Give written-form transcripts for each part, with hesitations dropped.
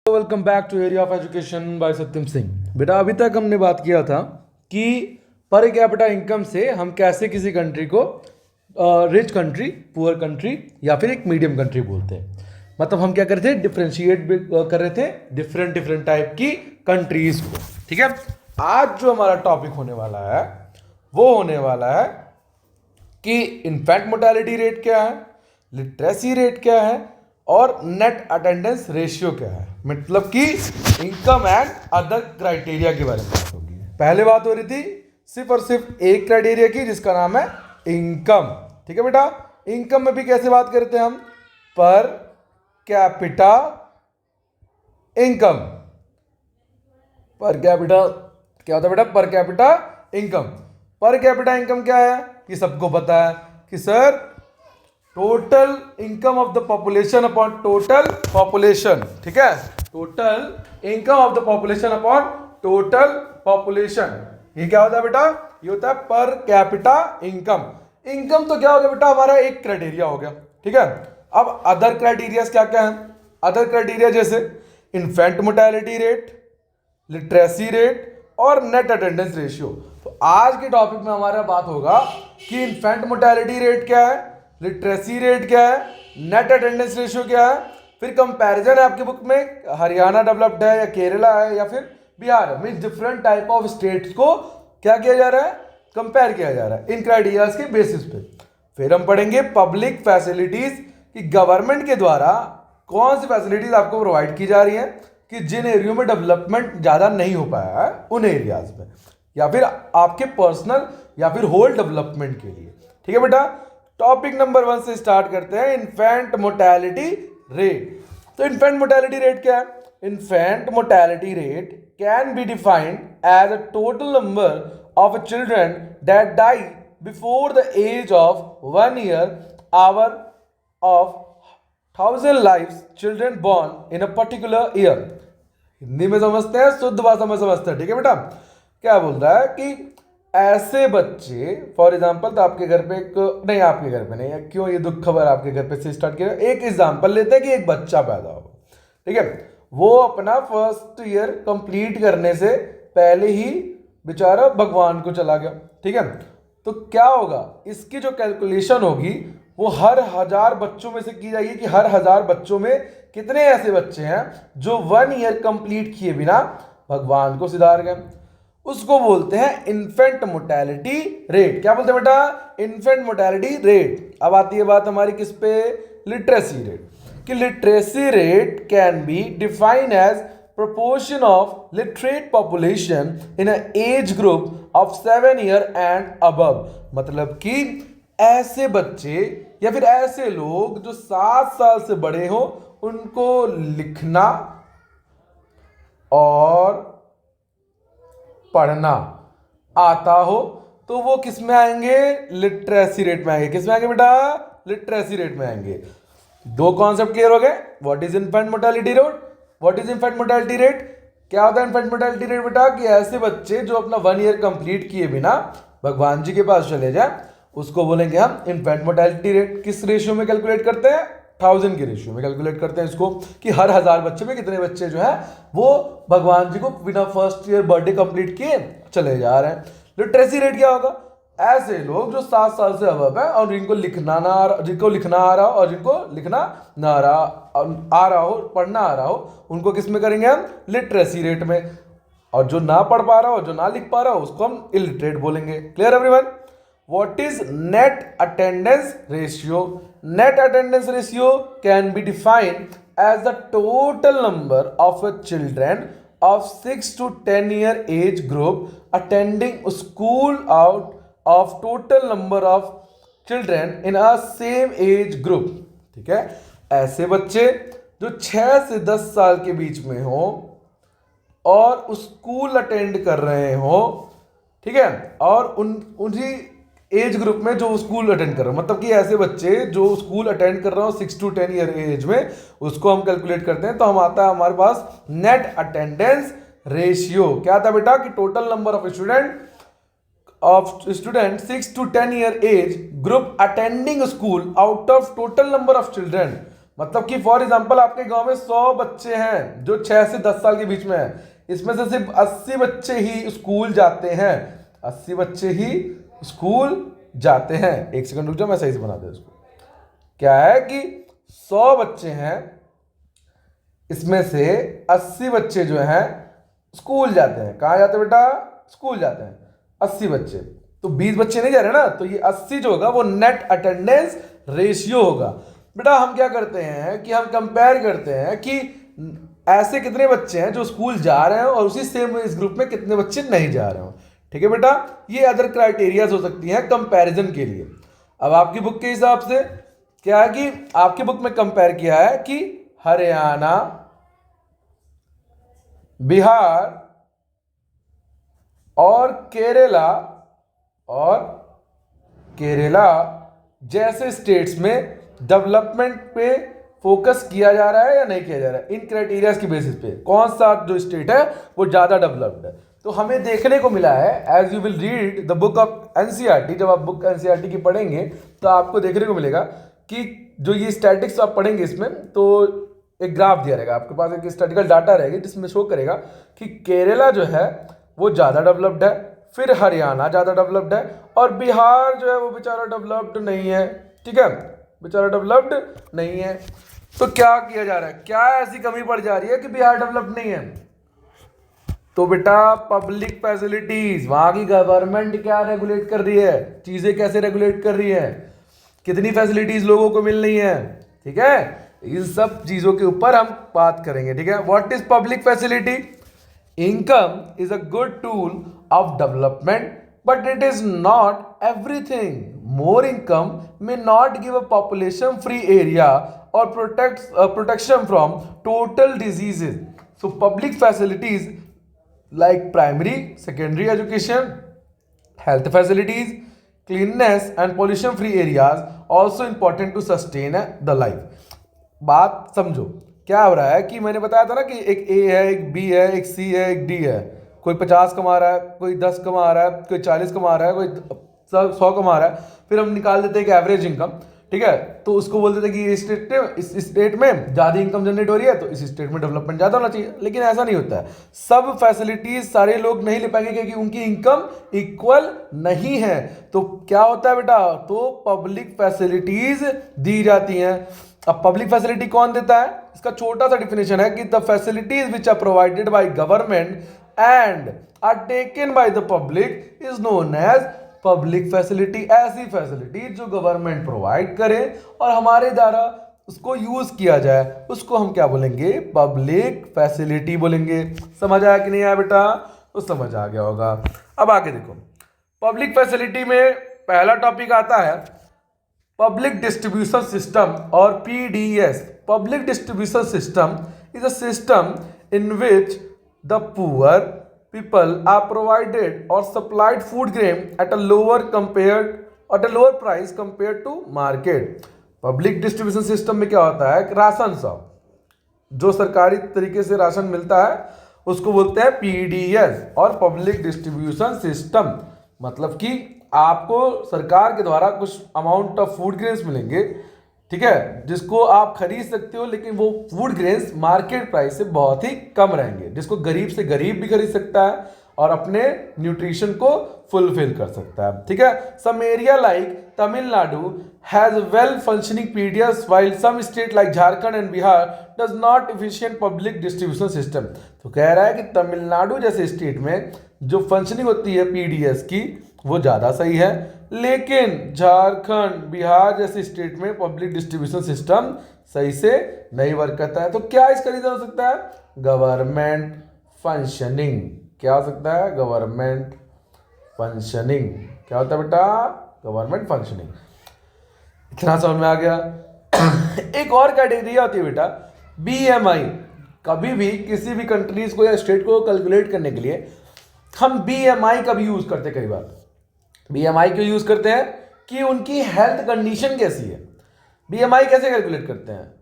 Welcome back to area of education by Satyam Singh. बेटा अभी तक हमने बात किया था कि पर कैपिटा इनकम से हम कैसे किसी कंट्री को रिच कंट्री, पुअर कंट्री या फिर एक मीडियम कंट्री बोलते हैं। मतलब हम क्या कर रहे थे, डिफ्रेंशिएट कर रहे थे डिफरेंट डिफरेंट टाइप की कंट्रीज को। ठीक है, आज जो हमारा टॉपिक होने वाला है वो होने वाला है कि इन्फेंट मोर्टेलिटी रेट क्या है, लिटरेसी रेट क्या है और नेट अटेंडेंस रेशियो क्या है। मतलब कि इनकम एंड अदर क्राइटेरिया के बारे में बात होगी। पहले बात हो रही थी सिर्फ और सिर्फ एक क्राइटेरिया की, जिसका नाम है इनकम। ठीक है बेटा, इनकम में भी कैसे बात करते हैं हम, पर कैपिटा इनकम। पर कैपिटा क्या होता है बेटा, पर कैपिटा इनकम। पर कैपिटा इनकम क्या है कि सबको पता है कि sir total income of the population upon total population. ठीक है, total income of the population upon total population. ये क्या होता है बेटा, ये होता है पर कैपिटा इनकम। इनकम तो क्या हो गया बेटा, हमारा एक क्राइटेरिया हो गया। ठीक है, अब अदर क्राइटेरिया क्या क्या है। अदर क्राइटेरिया जैसे infant mortality rate, literacy rate और नेट अटेंडेंस रेशियो। तो आज के टॉपिक में हमारा बात होगा कि इन्फेंट मोर्टेलिटी रेट क्या है, लिटरेसी रेट क्या है, नेट अटेंडेंस रेशियो क्या है। फिर कंपैरिजन है आपकी बुक में, हरियाणा डेवलप्ड है या केरला है या फिर बिहार है, mean different type of states को क्या किया जा रहा है, कंपेयर किया जा रहा है इन क्राइटेरियाज के बेसिस पे। फिर हम पढ़ेंगे पब्लिक फैसिलिटीज कि गवर्नमेंट के द्वारा कौन सी फैसिलिटीज आपको प्रोवाइड की जा रही है कि जिन एरियो में डेवलपमेंट ज्यादा नहीं हो पाया है उन एरियाज में, या फिर आपके पर्सनल या फिर होल डेवलपमेंट के लिए। ठीक है बेटा, टॉपिक नंबर 1 से स्टार्ट करते हैं, इन्फेंट मोर्टेलिटी रेट। तो इन्फेंट मोर्टेलिटी रेट क्या है, infant mortality rate can be defined as a total number of children that die before the age of 1 year out of 1000 lives children born in a particular year. Hindi में समझते हैं, शुद्ध भाषा में समझते हैं। ठीक है बेटा, क्या बोल रहा है कि ऐसे बच्चे, फॉर एग्जाम्पल, तो आपके घर पे एक, नहीं आपके घर पे नहीं है, क्यों ये दुख खबर आपके घर पे से स्टार्ट किया। एक एग्जाम्पल लेते हैं कि एक बच्चा पैदा हो, ठीक है, वो अपना फर्स्ट ईयर कंप्लीट करने से पहले ही बेचारा भगवान को चला गया। ठीक है, तो क्या होगा, इसकी जो कैलकुलेशन होगी वो हर 1000 बच्चों में से की जाएगी कि हर 1000 बच्चों में कितने ऐसे बच्चे हैं जो 1 ईयर कंप्लीट किए बिना भगवान को सिधार गए। उसको बोलते हैं इन्फेंट मोर्टेलिटी रेट। क्या बोलते हैं बेटा, इन्फेंट मोर्टेलिटी रेट। अब आती है बात हमारी किस पे, लिटरेसी रेट। कि literacy rate can be defined as proportion of literate population in an age group of 7 year and above। मतलब कि ऐसे बच्चे या फिर ऐसे लोग जो 7 साल से बड़े हो, उनको लिखना और पढ़ना आता हो, तो वो किस में आएंगे, लिटरेसी रेट में आएंगे। किस में आएंगे बेटा, लिटरेसी रेट में आएंगे। दो कॉन्सेप्ट क्लियर हो गए, what is infant mortality rate, what is infant mortality rate. क्या होता है इन्फेंट मोर्टेलिटी रेट बेटा, कि ऐसे बच्चे जो अपना 1 ईयर कंप्लीट किए बिना भगवान जी के पास चले जाए, उसको बोलेंगे हम इन्फेंट मोर्टेलिटी रेट। किस रेशियो में कैलकुलेट करते हैं, 1000 के रेशियो में कैलकुलेट करते हैं इसको, कि हर 1000 बच्चे में कितने बच्चे जो है वो भगवान जी को बिना फर्स्ट ईयर बर्थडे कंप्लीट किए चले जा रहे हैं। लिटरेसी रेट क्या होगा, ऐसे लोग जो 7 साल से अबव है और जिनको लिखना ना आ रहा, जिनको लिखना आ रहा हो और जिनको लिखना ना आ रहा हो, पढ़ना आ रहा हो, उनको किस में करेंगे हम, लिटरेसी रेट में। और जो ना पढ़ पा रहा हो, जो ना लिख पा रहा हो, उसको हम इलिटरेट बोलेंगे। Clear everyone. What is net attendance ratio? Net attendance ratio can be defined as the total number of children of 6 to 10 year age group attending school out of total number of children in a same age group। ठीक है, ऐसे बच्चे जो 6 से 10 साल के बीच में हो और स्कूल अटेंड कर रहे हो, ठीक है, और उन्हीं एज ग्रुप में जो स्कूल अटेंड कर रहे हो, मतलब कि ऐसे बच्चे जो स्कूल अटेंड कर रहे हो 6 to 10 ईयर एज में, उसको हम कैलकुलेट करते हैं। तो हम आता है हमारे पास नेट अटेंडेंस रेशियो। क्या आता है बेटा, कि total number of student 6 to 10 year age group attending school out of total number of children मतलब कि फॉर एग्जांपल आपके गांव में 100 बच्चे हैं जो 6 से 10 साल के बीच में हैं, इसमें से सिर्फ 80 बच्चे ही स्कूल जाते हैं, 80 बच्चे ही स्कूल जाते हैं। एक सेकंड रुक जाओ, मैं सही से बना दे इसको। क्या है कि 100 बच्चे हैं, इसमें से 80 बच्चे जो हैं स्कूल जाते हैं। कहाँ जाते हैं बेटा? स्कूल जाते हैं 80 बच्चे, तो 20 बच्चे नहीं जा रहे ना, तो ये 80 जो होगा वो नेट अटेंडेंस रेशियो होगा। बेटा हम क्या करते हैं कि हम कंपेयर करते हैं कि ऐसे कितने बच्चे हैं जो स्कूल जा रहे हैं और उसी सेम इस ग्रुप में कितने बच्चे नहीं जा रहे हो। ठीक है बेटा, ये अदर क्राइटेरियाज हो सकती हैं कंपैरिजन के लिए। अब आपकी बुक के हिसाब से क्या है कि आपकी बुक में कंपेयर किया है कि हरियाणा, बिहार और केरला जैसे स्टेट्स में डेवलपमेंट पे फोकस किया जा रहा है या नहीं किया जा रहा है। इन क्राइटेरियाज की बेसिस पे कौन सा जो स्टेट है वो ज्यादा डेवलप्ड है। तो हमें देखने को मिला है, as you will read the book of NCERT, जब आप बुक एनसीईआरटी की पढ़ेंगे तो आपको देखने को मिलेगा कि जो ये स्टैटिक्स आप पढ़ेंगे इसमें, तो एक ग्राफ दिया रहेगा आपके पास, एक स्टैटिकल डाटा रहेगी जिसमें शो करेगा कि केरला जो है वो ज़्यादा डेवलप्ड है, फिर हरियाणा ज़्यादा डेवलप्ड है, और बिहार जो है वो बेचारा डेवलप्ड नहीं है। ठीक है, बेचारा डेवलप्ड नहीं है। तो क्या किया जा रहा है, क्या ऐसी कमी पड़ जा रही है कि बिहार डेवलप्ड नहीं है? तो बेटा पब्लिक फैसिलिटीज, वहां की गवर्नमेंट क्या रेगुलेट कर रही है, चीजें कैसे रेगुलेट कर रही है, कितनी फैसिलिटीज लोगों को मिल रही है। ठीक है, इन सब चीजों के ऊपर हम बात करेंगे। ठीक है, what is public facility? Income is a good tool of development, but it is not everything. More income may not give a population free area or protection from total diseases. So public facilities like primary, secondary education, health facilities, cleanliness and pollution free areas also important to sustain the life. बात समझो, क्या हो रहा है कि मैंने बताया था ना कि एक ए है, एक बी है, एक सी है, एक डी है। कोई 50 कमा रहा है, कोई 10 कमा रहा है, कोई 40 कमा रहा है, कोई 100 कमा रहा है। फिर हम निकाल देते हैं कि एवरेज इनकम। ठीक है, तो उसको बोल देते हैं कि इस स्टेट में ज़्यादा इनकम जनरेट हो रही है तो इस स्टेट में डेवलपमेंट ज़्यादा होना चाहिए। लेकिन ऐसा नहीं होता है, सब फैसिलिटीज सारे लोग नहीं ले पाएंगे क्योंकि उनकी इनकम इक्वल नहीं है। तो क्या होता है बेटा, तो पब्लिक फैसिलिटीज दी जाती हैं। अब पब्लिक फैसिलिटी कौन देता है? इसका छोटा सा डिफिनेशन है कि the facilities which are provided by government and are taken by the public is known as public facility. ऐसी फैसिलिटी जो गवर्नमेंट प्रोवाइड करे और हमारे द्वारा उसको यूज किया जाए, उसको हम क्या बोलेंगे? पब्लिक फैसिलिटी बोलेंगे। समझ आया कि नहीं आया बेटा? तो समझ आ गया होगा। अब आगे देखो, पब्लिक फैसिलिटी में पहला टॉपिक आता है पब्लिक डिस्ट्रीब्यूशन सिस्टम और PDS. Public distribution system is a system in which the poor people are provided or supplied food grain at a lower price compared to market. Public distribution system में क्या होता है? Ration सब जो सरकारी तरीके से राशन मिलता है उसको बोलते हैं पीडीएस और पब्लिक डिस्ट्रीब्यूशन सिस्टम। मतलब कि आपको सरकार के द्वारा कुछ अमाउंट ऑफ फूड ग्रेन्स मिलेंगे, ठीक है, जिसको आप खरीद सकते हो, लेकिन वो फूड ग्रेन्स मार्केट प्राइस से बहुत ही कम रहेंगे, जिसको गरीब से गरीब भी खरीद सकता है और अपने न्यूट्रिशन को फुलफिल कर सकता है। ठीक है, some area like Tamil Nadu has well functioning PDS while some state like Jharkhand and Bihar does not efficient public distribution system. तो कह रहा है कि तमिलनाडु जैसे स्टेट में जो फंक्शनिंग होती है पीडीएस की वो ज़्यादा सही है, लेकिन झारखंड, बिहार जैसे स्टेट में पब्लिक डिस्ट्रीब्यूशन सिस्टम सही से नहीं वर्क करता है। तो क्या इसका रीजन हो सकता है? Government functioning. क्या हो सकता है? Government functioning. क्या होता है बेटा? Government functioning. इतना समझ में आ गया? एक और कैटेगरी होती है बेटा बीएमआई। कभी भी किसी भी कंट्रीज को या स्टेट को कैलकुलेट करने के लिए हम बीएमआई का भी यूज करते हैं। कई बार बीएमआई क्यों यूज करते हैं? कि उनकी हेल्थ कंडीशन कैसी है। बीएमआई कैसे कैलकुलेट करते हैं?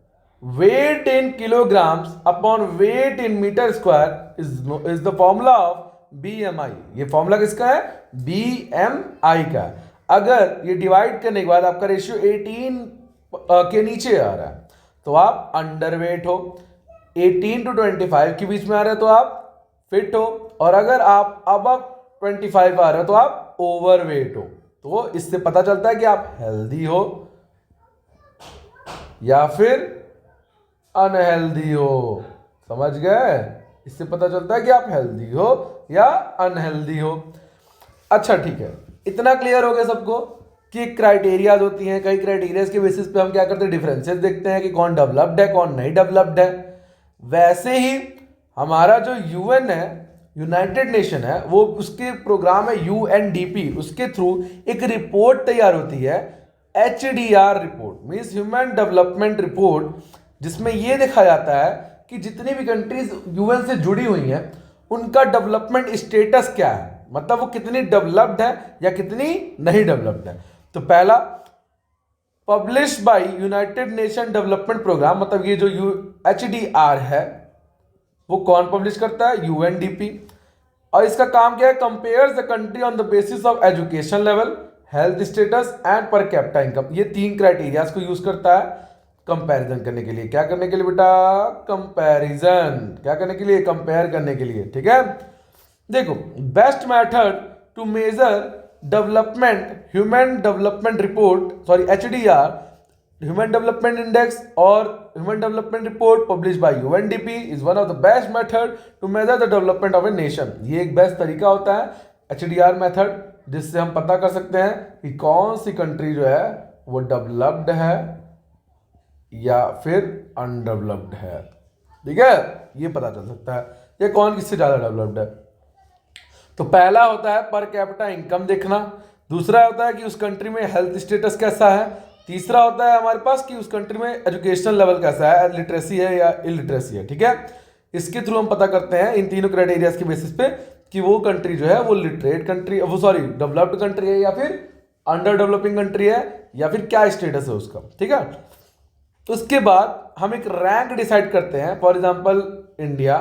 Weight in kilograms upon weight in metre square is the formula of BMI. ये फॉर्मूला किसका है? बीएमआई का। अगर ये डिवाइड करने के बाद आपका रेशियो 18 के नीचे आ रहा है तो आप अंडरवेट हो, 18 to 25 के बीच में आ रहे हो तो आप फिट हो, और अगर आप अब 25 आ रहे हो तो आप ओवरवेट हो। तो इससे पता चलता है कि आप हेल्दी हो या फिर अनहेल्दी हो। समझ गए? इससे पता चलता है कि आप हेल्दी हो या अनहेल्दी हो। अच्छा ठीक है, इतना क्लियर हो गया सबको कि क्राइटेरियाज होती हैं, कई क्राइटेरियाज के बेसिस पे हम क्या करते हैं, डिफरेंसेस देखते हैं कि कौन डेवलप्ड है कौन नहीं डेवलप्ड है। वैसे ही हमारा जो यूएन है, यूनाइटेड नेशन है, वो उसके प्रोग्राम है यूएनडीपी, उसके थ्रू एक रिपोर्ट तैयार होती है, HDR report, means human development report, जिसमें यह देखा जाता है कि जितनी भी कंट्रीज यूएन से जुड़ी हुई हैं उनका डेवलपमेंट स्टेटस क्या है, मतलब वो कितनी डेवलप्ड है या कितनी नहीं डेवलप्ड है। तो पहला, publish by United Nation development programme, मतलब ये जो एचडीआर है वो कौन पब्लिश करता है, यूएनडीपी। और इसका काम क्या है, compares the country on the basis of education level, health status and per capita income. ये 3 क्राइटेरियाज को यूज करता है कंपैरिजन करने के लिए। क्या करने के लिए बेटा, कंपैरिजन। क्या करने के लिए, कंपेयर करने के लिए। ठीक है, देखो, best method to measure development, human development report, sorry HDR, human development index और human development report publish by UNDP is one of the best method to measure the development of a nation. ये एक best तरीका होता है HDR method, जिससे हम पता कर सकते हैं कि कौन सी कंट्री जो है वो डेवलप्ड है या फिर अनडेवलप्ड है। ठीक है, ये पता चल सकता है ये कौन किससे ज्यादा डेवलप्ड है। तो पहला होता है पर कैपिटा इनकम देखना, दूसरा होता है कि उस कंट्री में हेल्थ स्टेटस कैसा है, तीसरा होता है हमारे पास कि उस कंट्री में एजुकेशनल लेवल कैसा है, लिटरेसी है या इलिटरेसी है। ठीक है, इसके थ्रू हम पता करते हैं इन तीनों क्राइटेरियाज के बेसिस पे कि वो कंट्री जो है वो लिटरेट कंट्री, वो सॉरी डेवलप्ड कंट्री है या फिर अंडर डेवलपिंग कंट्री है या फिर क्या स्टेटस है उसका। ठीक है, उसके बाद हम एक रैंक डिसाइड करते हैं। फॉर एग्जांपल इंडिया,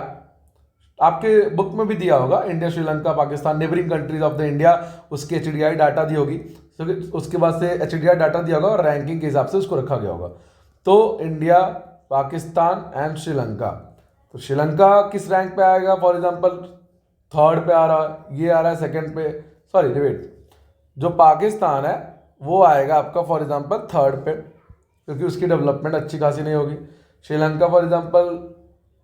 आपके बुक में भी दिया होगा, India, Sri Lanka, Pakistan, neighbouring countries of the India, उसकी एचडीआई डाटा दी होगी। तो उसके बाद से एचडीआई डाटा दिया होगा और रैंकिंग के हिसाब से उसको रखा गया होगा। तो इंडिया, पाकिस्तान एंड श्रीलंका। तो श्रीलंका किस रैंक पे आएगा, फॉर एग्जांपल 3rd पे आ रहा है, ये आ रहा है 2nd पे, सॉरी रिवेट, जो पाकिस्तान है वो आएगा आपका फॉर एग्जांपल 3rd पे, क्योंकि उसकी डेवलपमेंट अच्छी खासी नहीं होगी। श्रीलंका फॉर एग्जांपल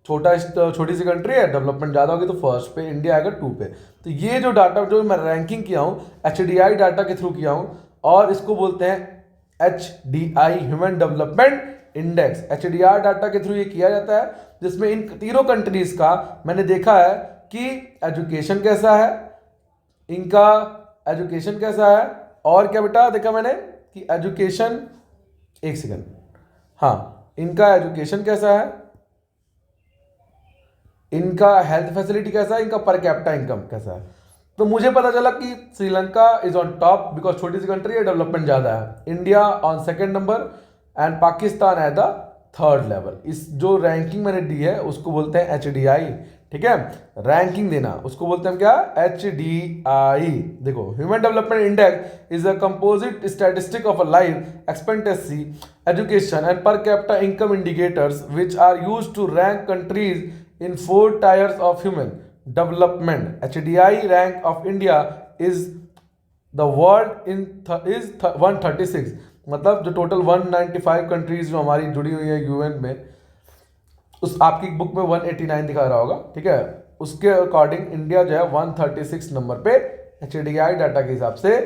छोटी सी कंट्री है, डेवलपमेंट ज़्यादा होगी तो 1st पे, इंडिया आएगा 2 पे। तो ये जो डाटा जो मैं रैंकिंग किया हूँ एचडीआई डाटा के थ्रू किया हूँ, और इसको बोलते हैं HDI, human development index. HDR data के थ्रू ये किया जाता है, जिसमें इन तीनों कंट्रीज का मैंने देखा है कि एजुकेशन कैसा है, इनका एजुकेशन कैसा है, और क्या बेटा देखा मैंने कि एजुकेशन, एक सेकंड, हाँ, इनका एजुकेशन कैसा है, इनका हेल्थ फैसिलिटी कैसा है, इनका पर कैपिटा इनकम कैसा है। तो मुझे पता चला कि Sri Lanka is on top because छोटी सी कंट्री है, डेवलपमेंट ज़्यादा है, India on 2nd number and Pakistan at the 3rd level. इस जो रैंकिंग मैंने दी है उसको बोलते हैं एचडीआई। ठीक है, रैंकिंग देना उसको बोलते हैं क्या, एचडीआई। देखो, human development index is a composite statistic of a life expectancy, education and per capita income indicators which are used to rank countries in 4 tiers of human development. HDI rank of India is the world is 136, मतलब जो total 195 countries जो हमारी जुड़ी हुई है UN में, उस आपकी बुक में 189 दिखा रहा होगा। ठीक है, उसके अकॉर्डिंग इंडिया जो है 136 नंबर पे एचडीआई डाटा के हिसाब से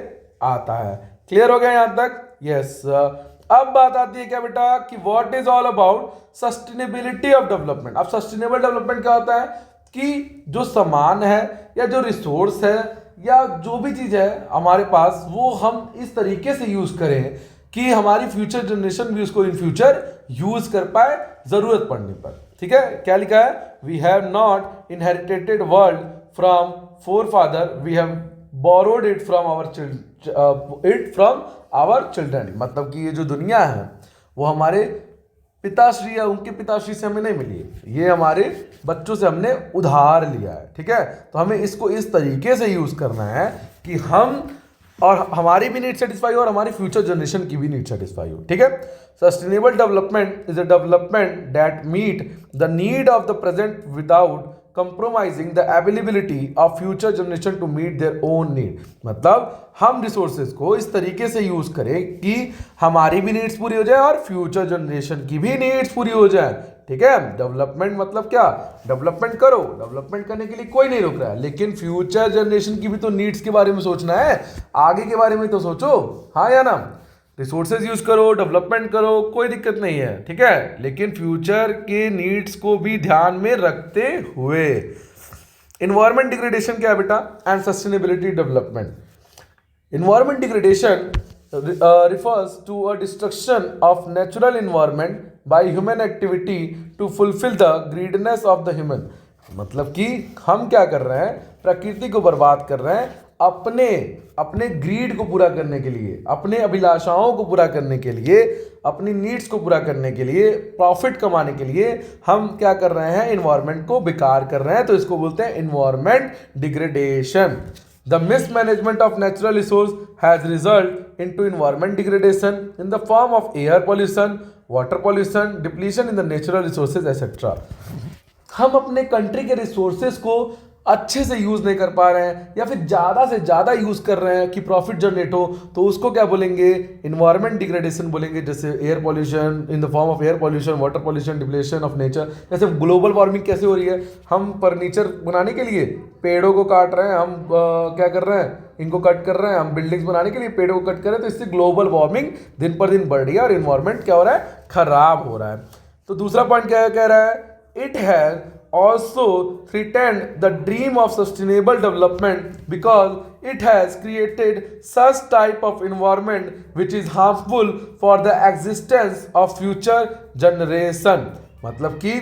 आता है। क्लियर हो गया यहाँ तक? यस। अब बात आती है क्या बेटा कि what is all about sustainability of development. अब सस्टेनेबल डेवलपमेंट क्या होता है कि जो सामान है या जो रिसोर्स है या जो भी चीज़ है हमारे पास, वो हम इस तरीके से यूज़ करें कि हमारी फ्यूचर जनरेशन भी उसको इन फ्यूचर यूज़ कर पाए ज़रूरत पड़ने पर। ठीक है, क्या लिखा है, we have not inherited world from forefather, we have borrowed it from our children. मतलब कि ये जो दुनिया है वो हमारे पिताश्री या उनके पिताश्री से हमें नहीं मिली है, ये हमारे बच्चों से हमने उधार लिया है। ठीक है, तो हमें इसको इस तरीके से यूज़ करना है कि हम और हमारी भी नीड सेटिस्फाई हो और हमारी फ्यूचर जनरेशन की भी नीड सेटिस्फाई हो, ठीक है। Sustainable development is a development that meet the need of the present without compromising the availability of future generation to meet their own need. मतलब हम रिसोर्सेज को इस तरीके से यूज करें कि हमारी भी नीड्स पूरी हो जाए और फ्यूचर जनरेशन की भी नीड्स पूरी हो जाए, ठीक है। डेवलपमेंट मतलब क्या, डेवलपमेंट करो, डेवलपमेंट करने के लिए कोई नहीं रोक रहा है, लेकिन फ्यूचर जनरेशन की भी तो नीड्स के बारे में सोचना है, आगे के बारे में तो सोचो, हाँ या ना। रिसोर्सेज यूज करो, डेवलपमेंट करो, कोई दिक्कत नहीं है, ठीक है, लेकिन फ्यूचर के नीड्स को भी ध्यान में रखते हुए। इन्वायरमेंट डिग्रेडेशन क्या है बेटा, and sustainability development. Environment degradation refers to a destruction of natural environment by human activity to fulfill the greediness of the human। मतलब कि हम क्या कर रहे हैं, प्रकृति को बर्बाद कर रहे हैं अपने अपने ग्रीड को पूरा करने के लिए, अपने अभिलाषाओं को पूरा करने के लिए, अपनी नीड्स को पूरा करने के लिए, प्रॉफिट कमाने के लिए हम क्या कर रहे हैं, इन्वायरमेंट को बेकार कर रहे हैं, तो इसको बोलते हैं environment degradation. The mismanagement of natural resource has resulted into environment degradation in the form of air pollution, water pollution, depletion in the natural resources, etc. हम अपने कंट्री के रिसोर्सेज को अच्छे से यूज नहीं कर पा रहे हैं या फिर ज़्यादा से ज़्यादा यूज कर रहे हैं कि प्रॉफिट जनरेट हो, तो उसको क्या बोलेंगे, इन्वायरमेंट डिग्रेडेशन बोलेंगे। जैसे air pollution in the form of air pollution, water pollution, depletion of nature. जैसे ग्लोबल वार्मिंग कैसे हो रही है, हम फर्नीचर बनाने के लिए पेड़ों को काट रहे हैं, हम क्या कर रहे हैं, इनको कट कर रहे हैं, हम बिल्डिंग्स बनाने के लिए पेड़ों को कट कर रहे हैं, तो इससे ग्लोबल वार्मिंग दिन पर दिन बढ़ रही है और इन्वायरमेंट क्या हो रहा है, खराब हो रहा है। तो दूसरा पॉइंट क्या कह रहा है, it has also threatened the dream of sustainable development because it has created such type of environment which is harmful for the existence of future generation। मतलब कि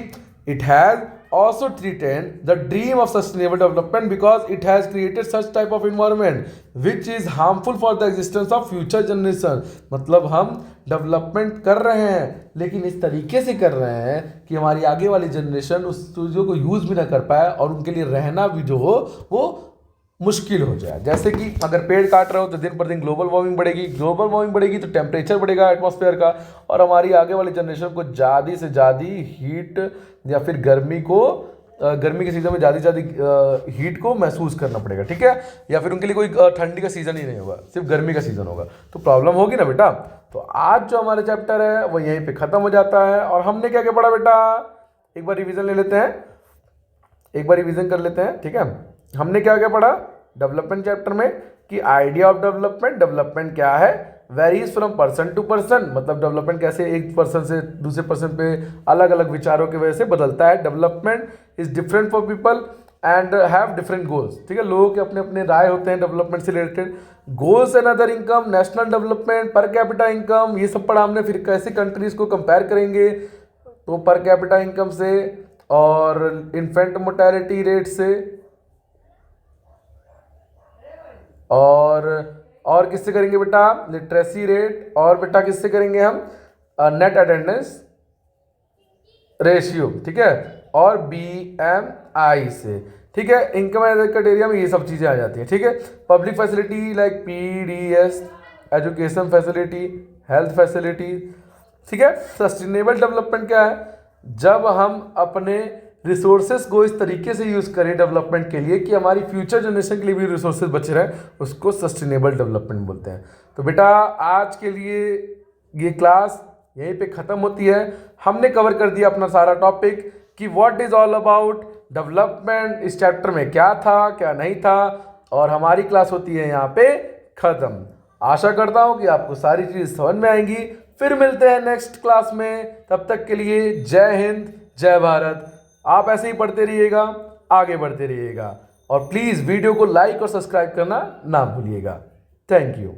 it has also threatened the dream of sustainable development because it has created such type of environment which is harmful for the existence of future generation। मतलब हम development कर रहे हैं लेकिन इस तरीके से कर रहे हैं कि हमारी आगे वाली जनरेशन उस चीज़ों को यूज़ भी ना कर पाए और उनके लिए रहना भी जो हो वो मुश्किल हो जाए। जैसे कि अगर पेड़ काट रहे हो तो दिन पर दिन ग्लोबल वार्मिंग बढ़ेगी, ग्लोबल वार्मिंग बढ़ेगी तो टेम्परेचर बढ़ेगा एटमॉस्फेयर का, और हमारी आगे वाली जनरेशन को ज़्यादा से ज़्यादा हीट या फिर गर्मी के सीज़न में ज़्यादा से ज़्यादा हीट को महसूस करना पड़ेगा, ठीक है, या फिर उनके लिए कोई ठंडी का सीज़न ही नहीं होगा, सिर्फ गर्मी का सीज़न होगा, तो प्रॉब्लम होगी ना बेटा। तो आज जो हमारा चैप्टर है वो यहीं पे ख़त्म हो जाता है। और हमने क्या क्या पढ़ा बेटा, एक बार रिवीजन ले लेते हैं, एक बार रिवीजन कर लेते हैं, ठीक है। हमने क्या क्या पढ़ा डेवलपमेंट चैप्टर में कि आइडिया ऑफ डेवलपमेंट, डेवलपमेंट क्या है, varies from person to person, मतलब डेवलपमेंट कैसे एक पर्सन से दूसरे पर्सन पे अलग अलग विचारों की वजह से बदलता है। Development is different for people and have different goals, ठीक है, लोगों के अपने अपने राय होते हैं डेवलपमेंट से related. Goals and other income, national development, पर कैपिटा इनकम, ये सब पढ़ा हमने। फिर कैसे कंट्रीज को कंपेयर करेंगे, तो पर कैपिटा इनकम से और इन्फेंट मोर्टेलिटी रेट से और किससे करेंगे बेटा, लिटरेसी रेट, और बेटा किससे करेंगे हम, नेट अटेंडेंस रेशियो, ठीक है, और BMI से, ठीक है। इनकम एंड क्राइटेरिया में ये सब चीज़ें आ जाती हैं, ठीक है। Public facility like PDS, education facility, health facility, ठीक है। सस्टेनेबल डेवलपमेंट क्या है, जब हम अपने रिसोर्सेज को इस तरीके से यूज़ करें डेवलपमेंट के लिए कि हमारी फ्यूचर जनरेशन के लिए भी रिसोर्सेज बच रहे हैं, उसको सस्टेनेबल डेवलपमेंट बोलते हैं। तो बेटा आज के लिए ये क्लास यहीं पे ख़त्म होती है। हमने कवर कर दिया अपना सारा टॉपिक कि what is all about development, इस चैप्टर में क्या था क्या नहीं था, और हमारी क्लास होती है यहाँ पे ख़त्म। आशा करता हूँ कि आपको सारी चीज़ समझ में आएंगी। फिर मिलते हैं नेक्स्ट क्लास में, तब तक के लिए जय हिंद जय भारत। आप ऐसे ही पढ़ते रहिएगा, आगे बढ़ते रहिएगा, और प्लीज़ वीडियो को लाइक और सब्सक्राइब करना ना भूलिएगा। Thank you.